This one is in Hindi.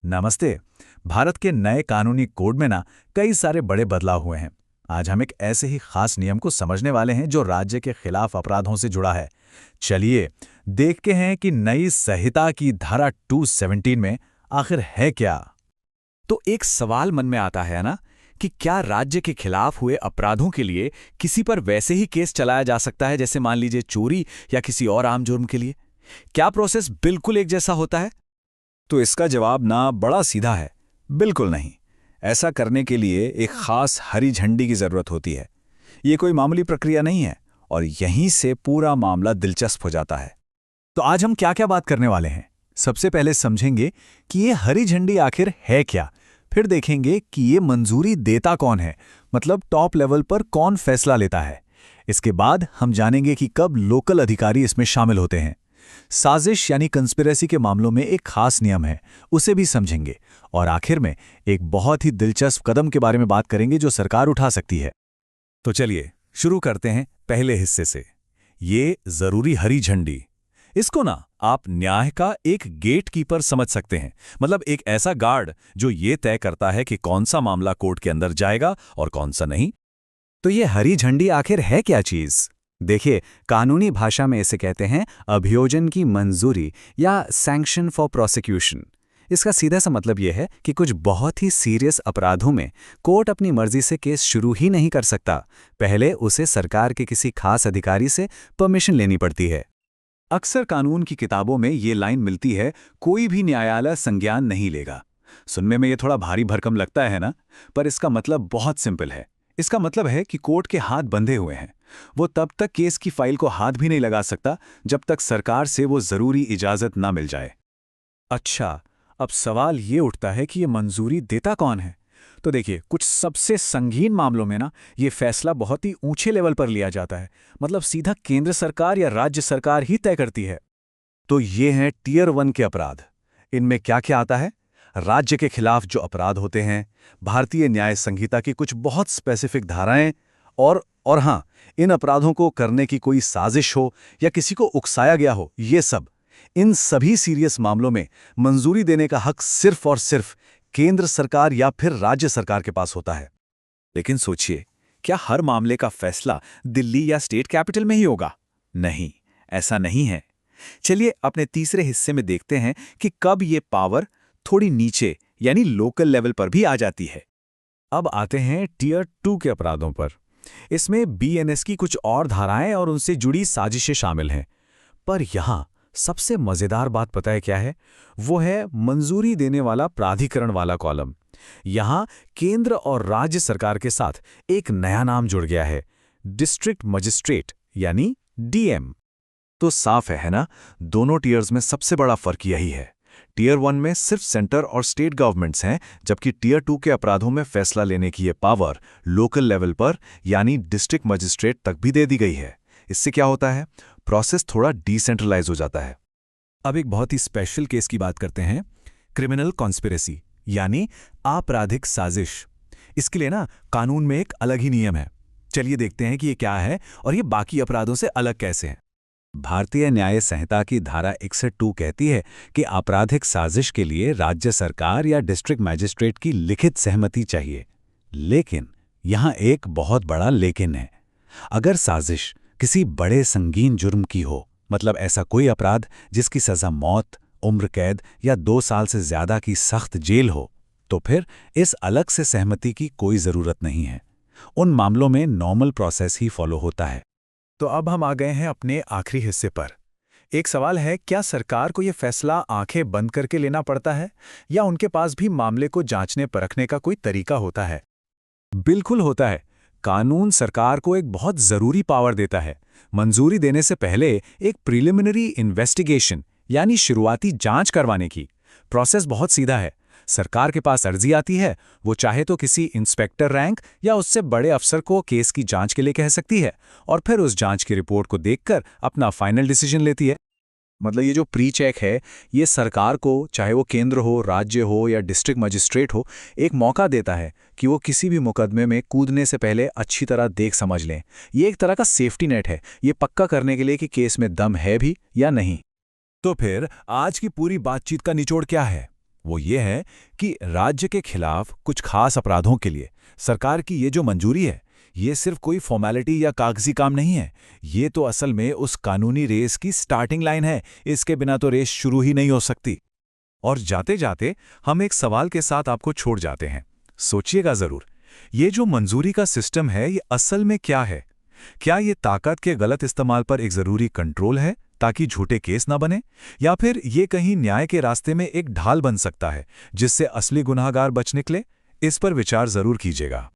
नमस्ते। भारत के नए कानूनी कोड में ना कई सारे बड़े बदलाव हुए हैं। आज हम एक ऐसे ही खास नियम को समझने वाले हैं जो राज्य के खिलाफ अपराधों से जुड़ा है। चलिए देखते हैं कि नई संहिता की धारा 217 में आखिर है क्या। तो एक सवाल मन में आता है ना कि क्या राज्य के खिलाफ हुए अपराधों के लिए किसी पर वैसे ही केस चलाया जा सकता है जैसे मान लीजिए चोरी या किसी और आम जुर्म के लिए? क्या प्रोसेस बिल्कुल एक जैसा होता है? तो इसका जवाब ना बड़ा सीधा है, बिल्कुल नहीं। ऐसा करने के लिए एक खास हरी झंडी की जरूरत होती है। ये कोई मामूली प्रक्रिया नहीं है और यहीं से पूरा मामला दिलचस्प हो जाता है। तो आज हम क्या क्या बात करने वाले हैं। सबसे पहले समझेंगे कि ये हरी झंडी आखिर है क्या। फिर देखेंगे कि ये मंजूरी देता कौन है, मतलब टॉप लेवल पर कौन फैसला लेता है। इसके बाद हम जानेंगे कि कब लोकल अधिकारी इसमें शामिल होते हैं। साजिश यानी कंस्पिरेसी के मामलों में एक खास नियम है, उसे भी समझेंगे। और आखिर में एक बहुत ही दिलचस्प कदम के बारे में बात करेंगे जो सरकार उठा सकती है। तो चलिए शुरू करते हैं पहले हिस्से से। ये जरूरी हरी झंडी, इसको ना आप न्याय का एक गेट कीपर समझ सकते हैं। मतलब एक ऐसा गार्ड जो ये तय करता है कि कौन सा मामला कोर्ट के अंदर जाएगा और कौन सा नहीं। तो ये हरी झंडी आखिर है क्या चीज? देखिए, कानूनी भाषा में इसे कहते हैं अभियोजन की मंजूरी या सैंक्शन फॉर प्रोसिक्यूशन। इसका सीधा सा मतलब यह है कि कुछ बहुत ही सीरियस अपराधों में कोर्ट अपनी मर्जी से केस शुरू ही नहीं कर सकता, पहले उसे सरकार के किसी खास अधिकारी से परमिशन लेनी पड़ती है। अक्सर कानून की किताबों में ये लाइन मिलती है, कोई भी न्यायालय संज्ञान नहीं लेगा। सुनने में ये थोड़ा भारी भरकम लगता है ना, पर इसका मतलब बहुत सिंपल है। इसका मतलब है कि कोर्ट के हाथ बंधे हुए हैं। वो तब तक केस की फाइल को हाथ भी नहीं लगा सकता जब तक सरकार से वो जरूरी इजाजत ना मिल जाए। अच्छा, अब सवाल ये उठता है कि ये मंजूरी देता कौन है। तो देखिए, कुछ सबसे संगीन मामलों में ना ये फैसला बहुत ही ऊंचे लेवल पर लिया जाता है। मतलब सीधा केंद्र सरकार या राज्य सरकार ही तय करती है। तो ये हैं टियर 1 के अपराध। इनमें क्या क्या आता है? राज्य के खिलाफ जो अपराध होते हैं, भारतीय न्याय संहिता की कुछ बहुत स्पेसिफिक धाराएं, और हाँ, इन अपराधों को करने की कोई साजिश हो या किसी को उकसाया गया हो, ये सब। इन सभी सीरियस मामलों में मंजूरी देने का हक सिर्फ और सिर्फ केंद्र सरकार या फिर राज्य सरकार के पास होता है। लेकिन सोचिए, क्या हर मामले का फैसला दिल्ली या स्टेट कैपिटल में ही होगा? नहीं, ऐसा नहीं है। चलिए अपने तीसरे हिस्से में देखते हैं कि कब ये पावर थोड़ी नीचे यानी लोकल लेवल पर भी आ जाती है। अब आते हैं टियर 2 के अपराधों पर। इसमें बीएनएस की कुछ और धाराएं और उनसे जुड़ी साजिशें शामिल हैं। पर यहां सबसे मजेदार बात पता है क्या है? वो है मंजूरी देने वाला प्राधिकरण वाला कॉलम। यहां केंद्र और राज्य सरकार के साथ एक नया नाम जुड़ गया है, डिस्ट्रिक्ट मजिस्ट्रेट यानी डीएम। तो साफ है ना, दोनों टियर्स में सबसे बड़ा फर्क यही है। टियर 1 में सिर्फ सेंटर और स्टेट गवर्नमेंट्स हैं, जबकि टियर 2 के अपराधों में फैसला लेने की ये पावर लोकल लेवल पर यानी डिस्ट्रिक्ट मजिस्ट्रेट तक भी दे दी गई है। इससे क्या होता है? प्रोसेस थोड़ा डिसेंट्रलाइज हो जाता है। अब एक बहुत ही स्पेशल केस की बात करते हैं, क्रिमिनल कॉन्स्पिरेसी यानी आपराधिक साजिश। इसके लिए ना कानून में एक अलग ही नियम है। चलिए देखते हैं कि ये क्या है और ये बाकी अपराधों से अलग कैसे है। भारतीय न्याय संहिता की धारा 61(2) कहती है कि आपराधिक साजिश के लिए राज्य सरकार या डिस्ट्रिक्ट मजिस्ट्रेट की लिखित सहमति चाहिए। लेकिन यहां एक बहुत बड़ा लेकिन है। अगर साजिश किसी बड़े संगीन जुर्म की हो, मतलब ऐसा कोई अपराध जिसकी सजा मौत, उम्र कैद या 2 साल से ज्यादा की सख्त जेल हो, तो फिर इस अलग से सहमति की कोई जरूरत नहीं है। उन मामलों में नॉर्मल प्रोसेस ही फॉलो होता है। तो अब हम आ गए हैं अपने आखिरी हिस्से पर। एक सवाल है, क्या सरकार को यह फैसला आंखें बंद करके लेना पड़ता है या उनके पास भी मामले को जांचने परखने का कोई तरीका होता है? बिल्कुल होता है। कानून सरकार को एक बहुत जरूरी पावर देता है। मंजूरी देने से पहले एक प्रिलिमिनरी इन्वेस्टिगेशन यानी शुरुआती जांच करवाने की। प्रोसेस बहुत सीधा है। सरकार के पास अर्जी आती है, वो चाहे तो किसी इंस्पेक्टर रैंक या उससे बड़े अफसर को केस की जांच के लिए कह सकती है और फिर उस जांच की रिपोर्ट को देखकर अपना फाइनल डिसीजन लेती है। मतलब ये जो प्री चेक है, ये सरकार को, चाहे वो केंद्र हो, राज्य हो या डिस्ट्रिक्ट मजिस्ट्रेट हो, एक मौका देता है कि वो किसी भी मुकदमे में कूदने से पहले अच्छी तरह देख समझ लें। ये एक तरह का सेफ्टी नेट है, ये पक्का करने के लिए कि केस में दम है भी या नहीं। तो फिर आज की पूरी बातचीत का निचोड़ क्या है? वो ये है कि राज्य के खिलाफ कुछ खास अपराधों के लिए सरकार की ये जो मंजूरी है, ये सिर्फ कोई फॉर्मेलिटी या कागजी काम नहीं है। ये तो असल में उस कानूनी रेस की स्टार्टिंग लाइन है। इसके बिना तो रेस शुरू ही नहीं हो सकती। और जाते जाते हम एक सवाल के साथ आपको छोड़ जाते हैं। सोचिएगा जरूर, ये जो मंजूरी का सिस्टम है, ये असल में क्या है? क्या ये ताकत के गलत इस्तेमाल पर एक जरूरी कंट्रोल है ताकि झूठे केस ना बने, या फिर ये कहीं न्याय के रास्ते में एक ढाल बन सकता है जिससे असली गुनहगार बच निकले? इस पर विचार जरूर कीजिएगा।